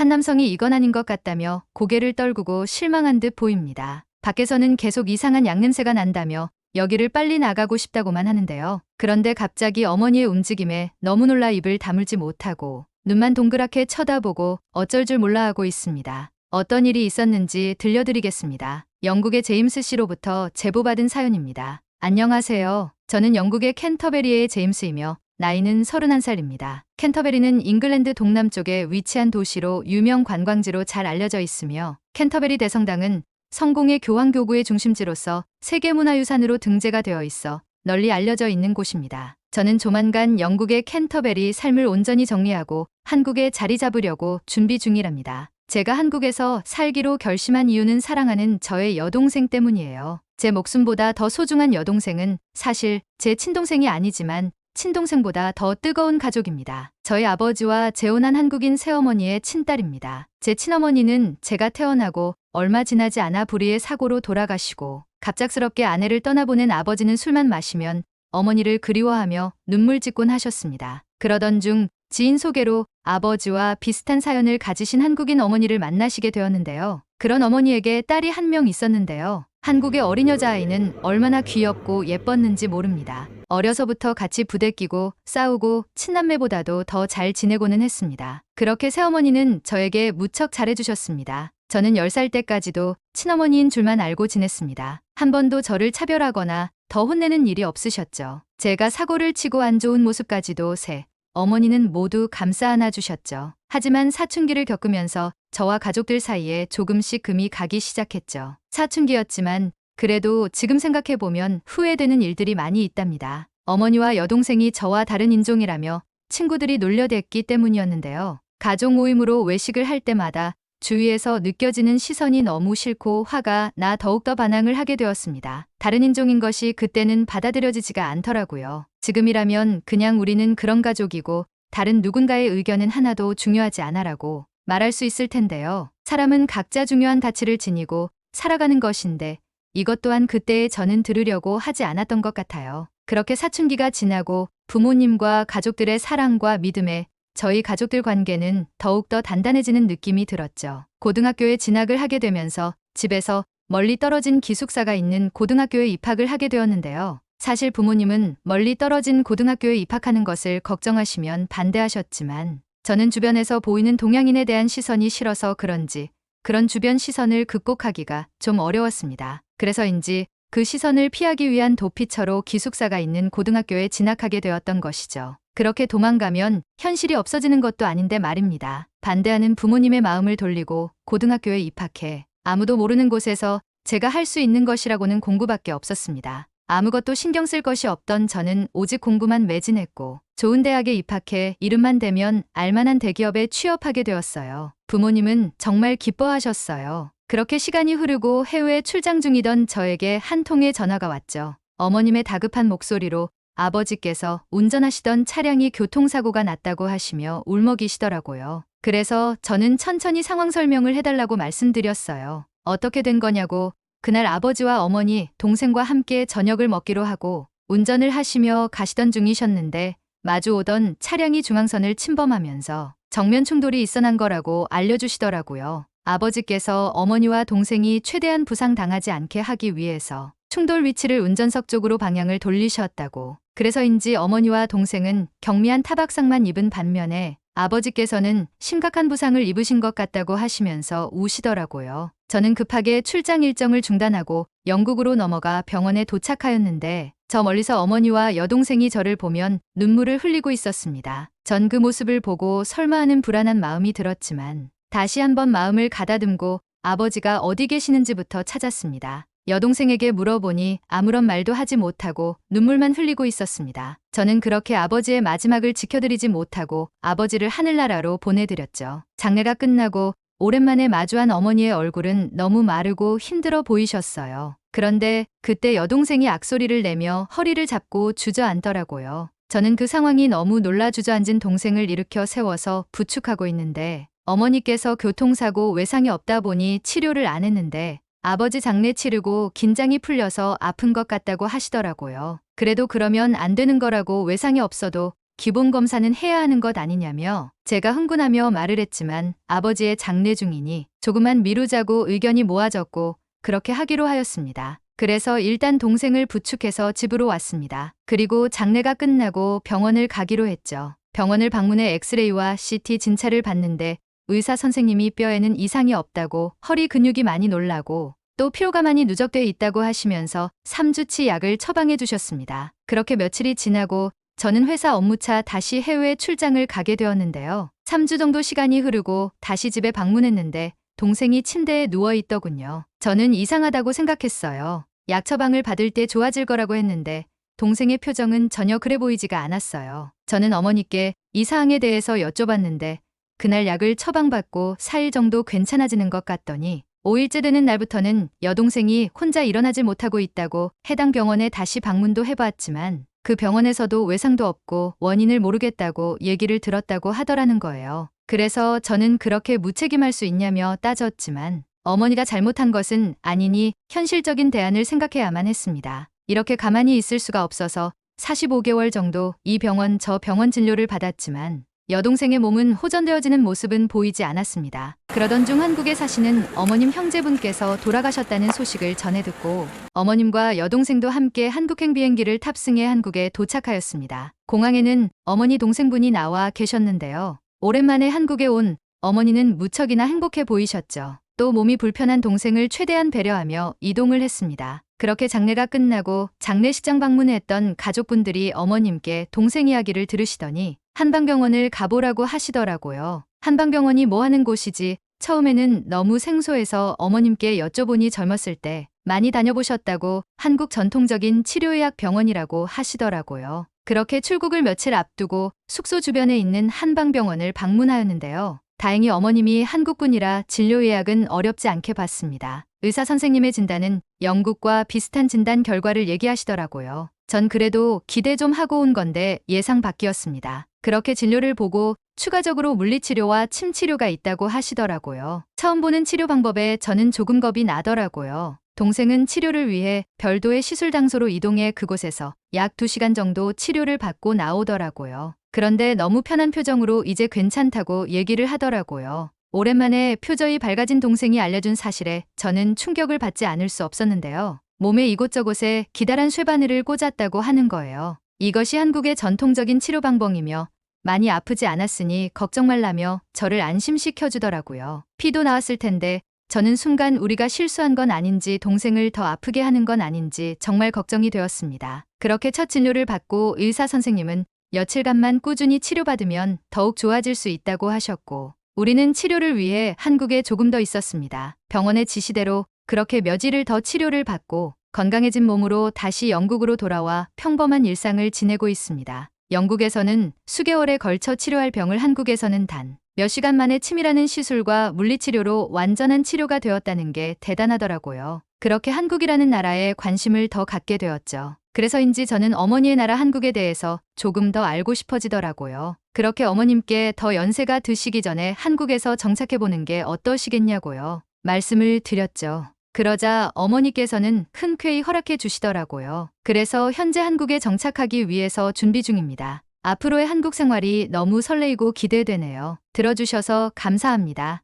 한 남성이 이건 아닌 것 같다며 고개를 떨구고 실망한 듯 보입니다. 밖에서는 계속 이상한 양냄새가 난다며 여기를 빨리 나가고 싶다고만 하는데요. 그런데 갑자기 어머니의 움직임에 너무 놀라 입을 다물지 못하고 눈만 동그랗게 쳐다보고 어쩔 줄 몰라 하고 있습니다. 어떤 일이 있었는지 들려드리겠습니다. 영국의 제임스 씨로부터 제보받은 사연입니다. 안녕하세요. 저는 영국의 캔터베리의 제임스이며 나이는 31살입니다. 캔터베리는 잉글랜드 동남쪽에 위치한 도시로 유명 관광지로 잘 알려져 있으며 캔터베리 대성당은 성공의 교황교구의 중심지로서 세계문화유산으로 등재가 되어 있어 널리 알려져 있는 곳입니다. 저는 조만간 영국의 캔터베리 삶을 온전히 정리하고 한국에 자리 잡으려고 준비 중이랍니다. 제가 한국에서 살기로 결심한 이유는 사랑하는 저의 여동생 때문이에요. 제 목숨보다 더 소중한 여동생은 사실 제 친동생이 아니지만 친동생보다 더 뜨거운 가족입니다. 저희 아버지와 재혼한 한국인 새어머니의 친딸입니다. 제 친어머니는 제가 태어나고 얼마 지나지 않아 불의의 사고로 돌아가시고 갑작스럽게 아내를 떠나보낸 아버지는 술만 마시면 어머니를 그리워하며 눈물 짓곤 하셨습니다. 그러던 중 지인 소개로 아버지와 비슷한 사연을 가지신 한국인 어머니를 만나시게 되었는데요. 그런 어머니에게 딸이 한 명 있었는데요. 한국의 어린 여자아이는 얼마나 귀엽고 예뻤는지 모릅니다. 어려서부터 같이 부대끼고 싸우고 친남매보다도 더 잘 지내고는 했습니다. 그렇게 새어머니는 저에게 무척 잘해주셨습니다. 저는 10살 때까지도 친어머니인 줄만 알고 지냈습니다. 한 번도 저를 차별하거나 더 혼내는 일이 없으셨죠. 제가 사고를 치고 안 좋은 모습까지도 어머니는 모두 감싸 안아주셨죠. 하지만 사춘기를 겪으면서 저와 가족들 사이에 조금씩 금이 가기 시작했죠. 사춘기였지만 그래도 지금 생각해보면 후회되는 일들이 많이 있답니다. 어머니와 여동생이 저와 다른 인종이라며 친구들이 놀려댔기 때문이었는데요. 가족 모임으로 외식을 할 때마다 주위에서 느껴지는 시선이 너무 싫고 화가 나 더욱더 반항을 하게 되었습니다. 다른 인종인 것이 그때는 받아들여지지가 않더라고요. 지금이라면 그냥 우리는 그런 가족이고 다른 누군가의 의견은 하나도 중요하지 않아라고 말할 수 있을 텐데요. 사람은 각자 중요한 가치를 지니고 살아가는 것인데 이것 또한 그때의 저는 들으려고 하지 않았던 것 같아요. 그렇게 사춘기가 지나고 부모님과 가족들의 사랑과 믿음에 저희 가족들 관계는 더욱더 단단해지는 느낌이 들었죠. 고등학교에 진학을 하게 되면서 집에서 멀리 떨어진 기숙사가 있는 고등학교에 입학을 하게 되었는데요. 사실 부모님은 멀리 떨어진 고등학교에 입학하는 것을 걱정하시면 반대하셨지만 저는 주변에서 보이는 동양인에 대한 시선이 싫어서 그런지 그런 주변 시선을 극복하기가 좀 어려웠습니다. 그래서인지 그 시선을 피하기 위한 도피처로 기숙사가 있는 고등학교에 진학하게 되었던 것이죠. 그렇게 도망가면 현실이 없어지는 것도 아닌데 말입니다. 반대하는 부모님의 마음을 돌리고 고등학교에 입학해 아무도 모르는 곳에서 제가 할 수 있는 것이라고는 공부밖에 없었습니다. 아무것도 신경 쓸 것이 없던 저는 오직 공부만 매진했고 좋은 대학에 입학해 이름만 대면 알만한 대기업에 취업하게 되었어요. 부모님은 정말 기뻐하셨어요. 그렇게 시간이 흐르고 해외에 출장 중이던 저에게 한 통의 전화가 왔죠. 어머님의 다급한 목소리로 아버지께서 운전하시던 차량이 교통사고가 났다고 하시며 울먹이시더라고요. 그래서 저는 천천히 상황 설명을 해달라고 말씀드렸어요. 어떻게 된 거냐고. 그날 아버지와 어머니, 동생과 함께 저녁을 먹기로 하고 운전을 하시며 가시던 중이셨는데 마주오던 차량이 중앙선을 침범하면서 정면 충돌이 있어난 거라고 알려주시더라고요. 아버지께서 어머니와 동생이 최대한 부상당하지 않게 하기 위해서 충돌 위치를 운전석 쪽으로 방향을 돌리셨다고. 그래서인지 어머니와 동생은 경미한 타박상만 입은 반면에 아버지께서는 심각한 부상을 입으신 것 같다고 하시면서 우시더라고요. 저는 급하게 출장 일정을 중단하고 영국으로 넘어가 병원에 도착하였는데 저 멀리서 어머니와 여동생이 저를 보면 눈물을 흘리고 있었습니다. 전 그 모습을 보고 설마 하는 불안한 마음이 들었지만 다시 한번 마음을 가다듬고 아버지가 어디 계시는지부터 찾았습니다. 여동생에게 물어보니 아무런 말도 하지 못하고 눈물만 흘리고 있었습니다. 저는 그렇게 아버지의 마지막을 지켜드리지 못하고 아버지를 하늘나라로 보내드렸죠. 장례가 끝나고 오랜만에 마주한 어머니의 얼굴은 너무 마르고 힘들어 보이셨어요. 그런데 그때 여동생이 악소리를 내며 허리를 잡고 주저앉더라고요. 저는 그 상황이 너무 놀라 주저앉은 동생을 일으켜 세워서 부축하고 있는데 어머니께서 교통사고 외상이 없다 보니 치료를 안 했는데 아버지 장례 치르고 긴장이 풀려서 아픈 것 같다고 하시더라고요. 그래도 그러면 안 되는 거라고 외상이 없어도 기본 검사는 해야 하는 것 아니냐며 제가 흥분하며 말을 했지만 아버지의 장례 중이니 조금만 미루자고 의견이 모아졌고 그렇게 하기로 하였습니다. 그래서 일단 동생을 부축해서 집으로 왔습니다. 그리고 장례가 끝나고 병원을 가기로 했죠. 병원을 방문해 엑스레이와 CT 진찰을 받는데 의사 선생님이 뼈에는 이상이 없다고 허리 근육이 많이 놀라고 또 피로가 많이 누적돼 있다고 하시면서 3주치 약을 처방해 주셨습니다. 그렇게 며칠이 지나고 저는 회사 업무차 다시 해외 출장을 가게 되었는데요. 3주 정도 시간이 흐르고 다시 집에 방문했는데 동생이 침대에 누워 있더군요. 저는 이상하다고 생각했어요. 약 처방을 받을 때 좋아질 거라고 했는데 동생의 표정은 전혀 그래 보이지가 않았어요. 저는 어머니께 이 사항에 대해서 여쭤봤는데 그날 약을 처방받고 4일 정도 괜찮아지는 것 같더니 5일째 되는 날부터는 여동생이 혼자 일어나질 못하고 있다고 해당 병원에 다시 방문도 해봤지만 그 병원에서도 외상도 없고 원인을 모르겠다고 얘기를 들었다고 하더라는 거예요. 그래서 저는 그렇게 무책임할 수 있냐며 따졌지만 어머니가 잘못한 것은 아니니 현실적인 대안을 생각해야만 했습니다. 이렇게 가만히 있을 수가 없어서 45개월 정도 이 병원 저 병원 진료를 받았지만 여동생의 몸은 호전되어지는 모습은 보이지 않았습니다. 그러던 중 한국에 사시는 어머님 형제분께서 돌아가셨다는 소식을 전해 듣고 어머님과 여동생도 함께 한국행 비행기를 탑승해 한국에 도착하였습니다. 공항에는 어머니 동생분이 나와 계셨는데요. 오랜만에 한국에 온 어머니는 무척이나 행복해 보이셨죠. 또 몸이 불편한 동생을 최대한 배려하며 이동을 했습니다. 그렇게 장례가 끝나고 장례식장 방문했던 가족분들이 어머님께 동생 이야기를 들으시더니 한방병원을 가보라고 하시더라고요. 한방병원이 뭐 하는 곳이지 처음에는 너무 생소해서 어머님께 여쭤보니 젊었을 때 많이 다녀보셨다고 한국 전통적인 치료의학 병원이라고 하시더라고요. 그렇게 출국을 며칠 앞두고 숙소 주변에 있는 한방병원을 방문하였는데요. 다행히 어머님이 한국분이라 진료 예약은 어렵지 않게 받습니다. 의사 선생님의 진단은 영국과 비슷한 진단 결과를 얘기하시더라고요. 전 그래도 기대 좀 하고 온 건데 예상 밖이었습니다. 그렇게 진료를 보고 추가적으로 물리치료와 침치료가 있다고 하시더라고요. 처음 보는 치료 방법에 저는 조금 겁이 나더라고요. 동생은 치료를 위해 별도의 시술 장소로 이동해 그곳에서 약 2시간 정도 치료를 받고 나오더라고요. 그런데 너무 편한 표정으로 이제 괜찮다고 얘기를 하더라고요. 오랜만에 표정이 밝아진 동생이 알려준 사실에 저는 충격을 받지 않을 수 없었는데요. 몸의 이곳저곳에 기다란 쇠바늘을 꽂았다고 하는 거예요. 이것이 한국의 전통적인 치료 방법이며 많이 아프지 않았으니 걱정 말라며 저를 안심시켜주더라고요. 피도 나왔을 텐데 저는 순간 우리가 실수한 건 아닌지 동생을 더 아프게 하는 건 아닌지 정말 걱정이 되었습니다. 그렇게 첫 진료를 받고 의사 선생님은 며칠간만 꾸준히 치료받으면 더욱 좋아질 수 있다고 하셨고 우리는 치료를 위해 한국에 조금 더 있었습니다. 병원의 지시대로 그렇게 며칠을 더 치료를 받고 건강해진 몸으로 다시 영국으로 돌아와 평범한 일상을 지내고 있습니다. 영국에서는 수개월에 걸쳐 치료할 병을 한국에서는 단 몇 시간 만에 치밀하는 시술과 물리치료로 완전한 치료가 되었다는 게 대단하더라고요. 그렇게 한국이라는 나라에 관심을 더 갖게 되었죠. 그래서인지 저는 어머니의 나라 한국에 대해서 조금 더 알고 싶어지더라고요. 그렇게 어머님께 더 연세가 드시기 전에 한국에서 정착해보는 게 어떠시겠냐고요. 말씀을 드렸죠. 그러자 어머니께서는 흔쾌히 허락해 주시더라고요. 그래서 현재 한국에 정착하기 위해서 준비 중입니다. 앞으로의 한국 생활이 너무 설레이고 기대되네요. 들어주셔서 감사합니다.